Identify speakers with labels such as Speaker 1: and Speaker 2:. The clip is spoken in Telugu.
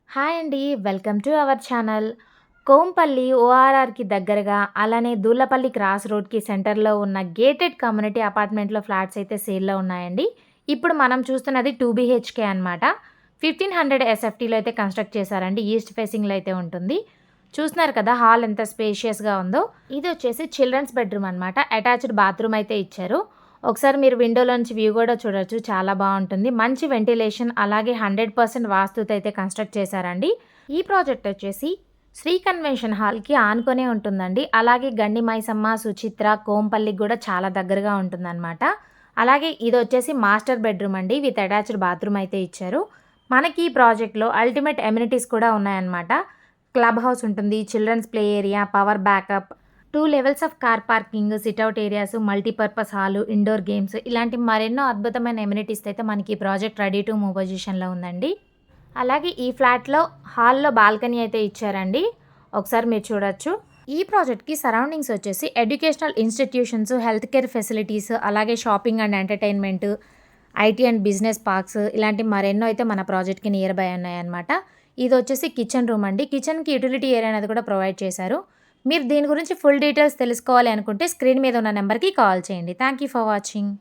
Speaker 1: హాయ్ అండి. Welcome to our channel. Kompally ఓఆర్ఆర్‌కి దగ్గరగా, అలానే దూలపల్లి క్రాస్ రోడ్‌కి సెంటర్‌లో ఉన్న గేటెడ్ కమ్యూనిటీ అపార్ట్మెంట్‌లో ఫ్లాట్స్ అయితే సేల్‌లో ఉన్నాయండి. ఇప్పుడు మనం చూస్తున్నది 2 బీహెచ్‌కే అనమాట. 1500 ఎస్ఎఫ్టీలో అయితే కన్‌స్ట్రక్ట్ చేశారండి. ఈస్ట్ ఫేసింగ్‌లో అయితే ఉంటుంది. చూస్తున్నారు కదా! హాల్ ఎంత స్పేషియస్‌గా ఉందో. ఇదొచ్చేసి చిల్డ్రన్స్ బెడ్‌రూమ్ అనమాట. అటాచ్డ్ బాత్రూమ్ అయితే ఇచ్చారు. ఒకసారి మీరు విండోలోంచి వ్యూ గూడా చూడొచ్చు. చాలా బావుంటుంది. మంచి వెంటిలేషన్ అలాగే 100% వాస్తుతో అయితే కన్‌స్ట్రక్ట్ చేశారండి. ఈ ప్రాజెక్ట్ వచ్చేసి శ్రీ కన్వెన్షన్ హాల్‌కి ఆనుకునే ఉంటుందండి. అలాగే గండి మైసమ్మ, సుచిత్ర, కోంపల్లికి గూడా చాలా దగ్గరగా ఉంటుందనమాట. అలాగే ఇదొచ్చేసి మాస్టర్ బెడ్‌రూమ్ అండి. విత్ అటాచ్డ్ బాత్రూమ్ అయితే ఇచ్చారు. మనకి ఈ ప్రాజెక్ట్‌లో అల్టిమేట్ అమ్యూనిటీస్ కూడా ఉన్నాయన్నమాట. క్లబ్ హౌస్ ఉంటుంది, children's play area, power backup, 2 levels of car parking, sit out areas, multipurpose hall, indoor games ఇలాంటి మరెన్నో అద్భుతమైన ఎమ్యూనిటీస్‌తో అయితే మనకి ఈ ప్రాజెక్ట్ రెడీ టు మూవ్ పొజిషన్‌లో ఉందండి. అలాగే ఈ ఫ్లాట్‌లో హాల్‌లో బాల్కనీ అయితే ఇచ్చారండి. ఒకసారి మీరు చూడొచ్చు. ఈ ప్రాజెక్ట్‌కి సరౌండింగ్స్ వచ్చేసి educational institutions, health care facilities, అలాగే shopping and entertainment, IT and business parks ఇలాంటి మరెన్నో అయితే మన ప్రాజెక్ట్‌కి నియర్ బై ఉన్నాయన్నమాట. ఇదొచ్చేసి కిచెన్ రూమ్ అండి. కిచెన్‌కి యుటిలిటీ ఏరియా అనేది కూడా ప్రొవైడ్ చేశారు. మీరు దీని గురించి ఫుల్ డీటెయిల్స్ తెలుసుకోవాలి అనుకుంటే స్క్రీన్ మీద ఉన్న నెంబర్‌కి కాల్ చేయండి. Thank you for watching.